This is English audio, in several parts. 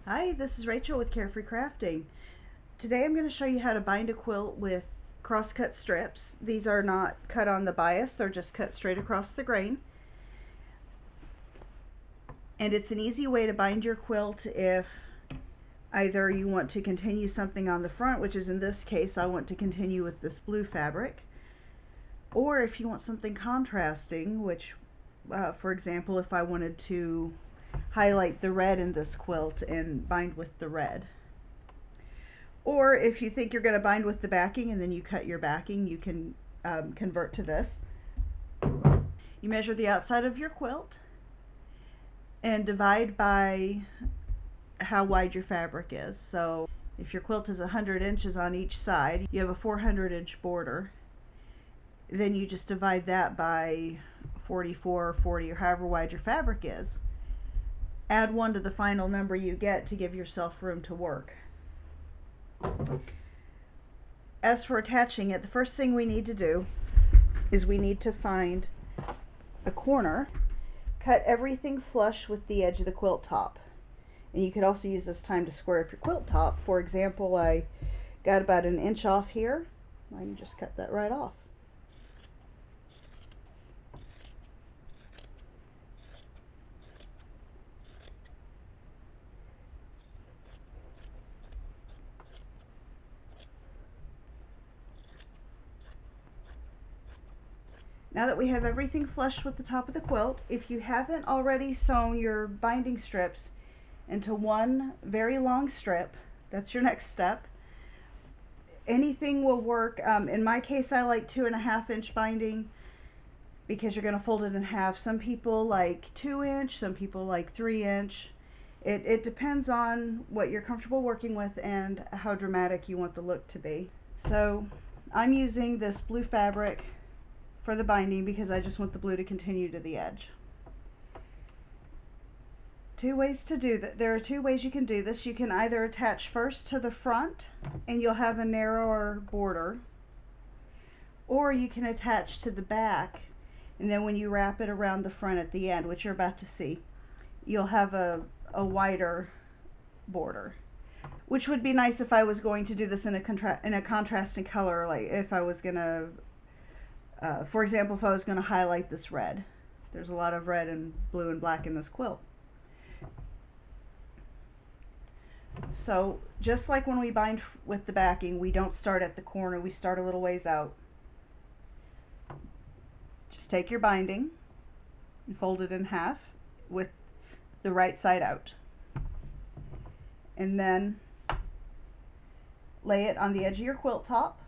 Hi, this is Rachel with Karefree Krafting. Today I'm going to show you how to bind a quilt with cross-cut strips. These are not cut on the bias, they're just cut straight across the grain. And it's an easy way to bind your quilt if either you want to continue something on the front, which is in this case I want to continue with this blue fabric, or if you want something contrasting, which for example if I wanted to highlight the red in this quilt and bind with the red. Or if you think you're going to bind with the backing and then you cut your backing, you can convert to this. You measure the outside of your quilt and divide by how wide your fabric is. So if your quilt is 100 inches on each side, you have a 400-inch border. Then you just divide that by 44 or 40 or however wide your fabric is. Add 1 to the final number you get to give yourself room to work. As for attaching it, the first thing we need to do is we need to find a corner, cut everything flush with the edge of the quilt top. And you could also use this time to square up your quilt top. For example, I got about an inch off here. I can just cut that right off. Now that we have everything flush with the top of the quilt, if you haven't already sewn your binding strips into one very long strip, that's your next step. Anything will work. In my case, I like 2.5-inch binding because you're going to fold it in half. Some people like 2-inch, some people like 3-inch. It depends on what you're comfortable working with and how dramatic you want the look to be. So I'm using this blue fabric for the binding because I just want the blue to continue to the edge. Two ways to do that. There are two ways you can do this. You can either attach first to the front and you'll have a narrower border, or you can attach to the back, and then when you wrap it around the front at the end, which you're about to see, you'll have a wider border, which would be nice if I was going to do this in a contrasting color, like if I was gonna for example, if I was going to highlight this red. There's a lot of red and blue and black in this quilt. So just like when we bind with the backing, we don't start at the corner, we start a little ways out. Just take your binding and fold it in half with the right side out. And then lay it on the edge of your quilt top.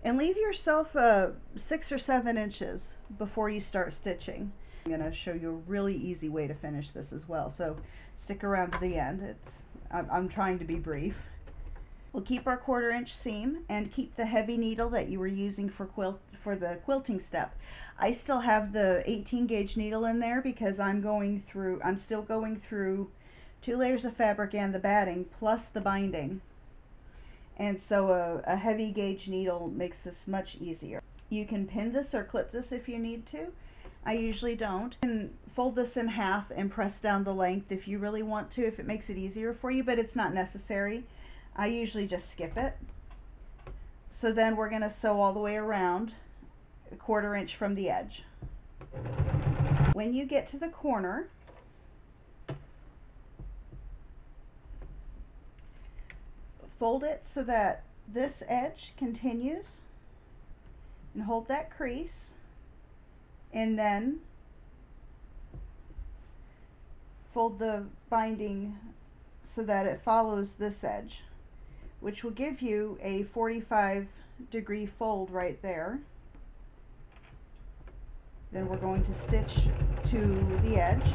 And leave yourself 6 or 7 inches before you start stitching. I'm going to show you a really easy way to finish this as well, so stick around to the end. I'm trying to be brief. We'll keep our 1/4-inch seam and keep the heavy needle that you were using for the quilting step. I still have the 18-gauge needle in there because I'm still going through 2 layers of fabric and the batting plus the binding. And so a heavy gauge needle makes this much easier. You can pin this or clip this if you need to. I usually don't. You can fold this in half and press down the length if you really want to, if it makes it easier for you, but it's not necessary. I usually just skip it. So then we're going to sew all the way around 1/4 inch from the edge. When you get to the corner, fold it so that this edge continues and hold that crease, and then fold the binding so that it follows this edge, which will give you a 45-degree fold right there. Then we're going to stitch to the edge.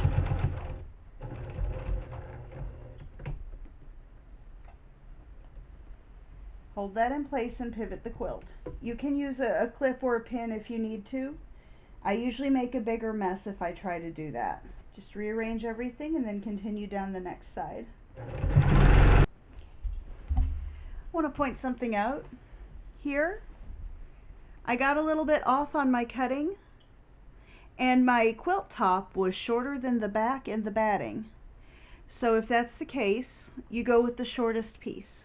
Hold that in place and pivot the quilt. You can use a clip or a pin if you need to. I usually make a bigger mess if I try to do that. Just rearrange everything and then continue down the next side. I want to point something out. Here, I got a little bit off on my cutting, And my quilt top was shorter than the back and the batting. So if that's the case, you go with the shortest piece.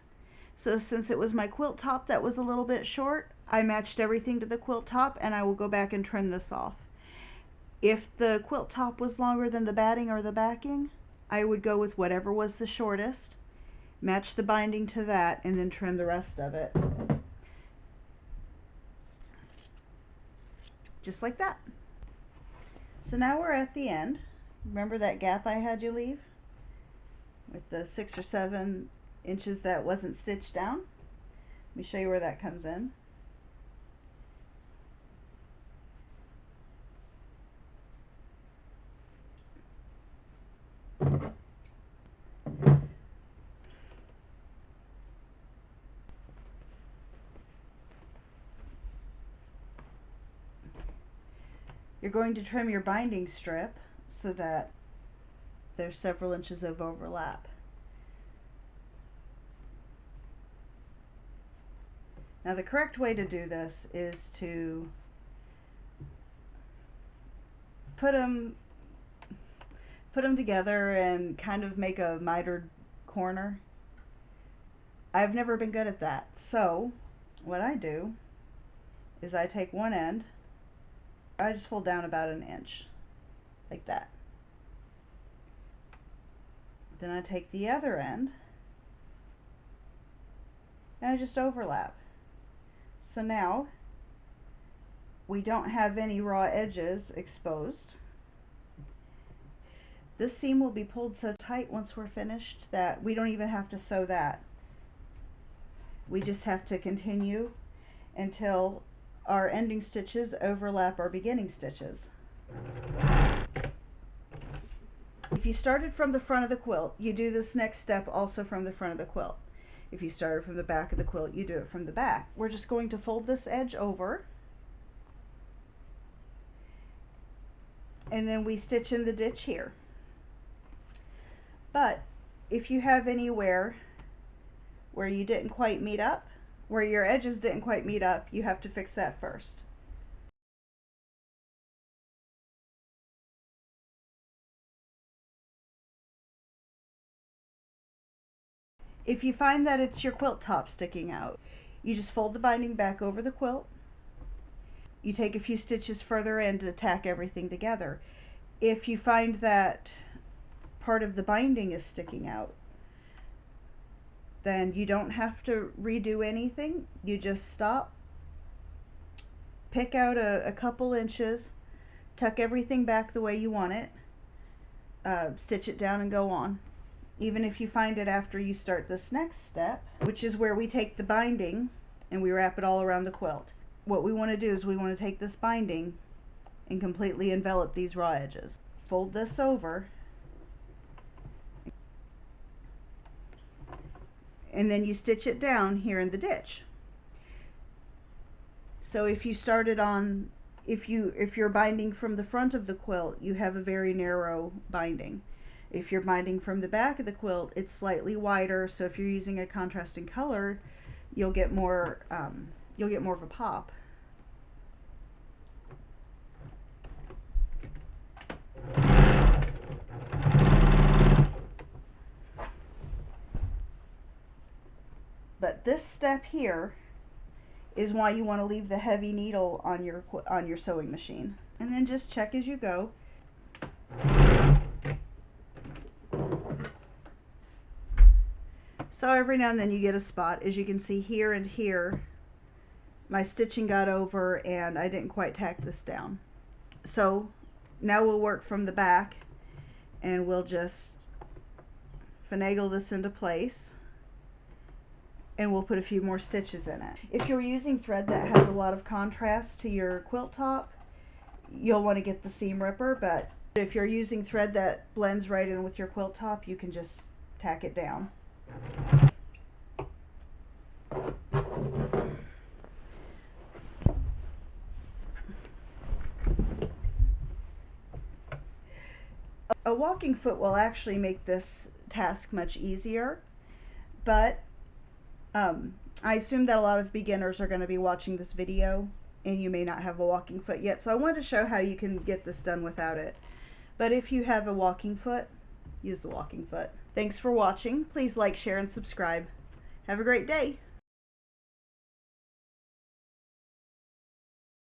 So since it was my quilt top that was a little bit short, I matched everything to the quilt top, and I will go back and trim this off. If the quilt top was longer than the batting or the backing, I would go with whatever was the shortest, match the binding to that, and then trim the rest of it. Just like that. So now we're at the end. Remember that gap I had you leave? With the 6 or 7 inches that wasn't stitched down? Let me show you where that comes in. You're going to trim your binding strip so that there's several inches of overlap. Now the correct way to do this is to put them together and kind of make a mitered corner. I've never been good at that. So what I do is I take one end, I just fold down about an inch, like that. Then I take the other end and I just overlap. So now we don't have any raw edges exposed. This seam will be pulled so tight once we're finished that we don't even have to sew that. We just have to continue until our ending stitches overlap our beginning stitches. If you started from the front of the quilt, you do this next step also from the front of the quilt. If you started from the back of the quilt, you do it from the back. We're just going to fold this edge over, and then we stitch in the ditch here. But if you have anywhere where you didn't quite meet up, where your edges didn't quite meet up, you have to fix that first. If you find that it's your quilt top sticking out, you just fold the binding back over the quilt. You take a few stitches further in to tack everything together. If you find that part of the binding is sticking out, then you don't have to redo anything. You just stop, pick out a couple inches, tuck everything back the way you want it, stitch it down and go on. Even if you find it after you start this next step, which is where we take the binding and we wrap it all around the quilt. What we want to do is we want to take this binding and completely envelop these raw edges. Fold this over, and then you stitch it down here in the ditch. So if you started on, if you're binding from the front of the quilt, you have a very narrow binding. If you're binding from the back of the quilt, it's slightly wider, so if you're using a contrasting color, you'll get more of a pop. But this step here is why you want to leave the heavy needle on your sewing machine. And then just check as you go. So every now and then you get a spot. As you can see here and here, my stitching got over and I didn't quite tack this down. So now we'll work from the back and we'll just finagle this into place, and we'll put a few more stitches in it. If you're using thread that has a lot of contrast to your quilt top, you'll want to get the seam ripper, but if you're using thread that blends right in with your quilt top, you can just tack it down. A walking foot will actually make this task much easier, but I assume that a lot of beginners are going to be watching this video, and you may not have a walking foot yet. So I wanted to show how you can get this done without it. But if you have a walking foot, use the walking foot. Thanks for watching. Please like, share, and subscribe. Have a great day.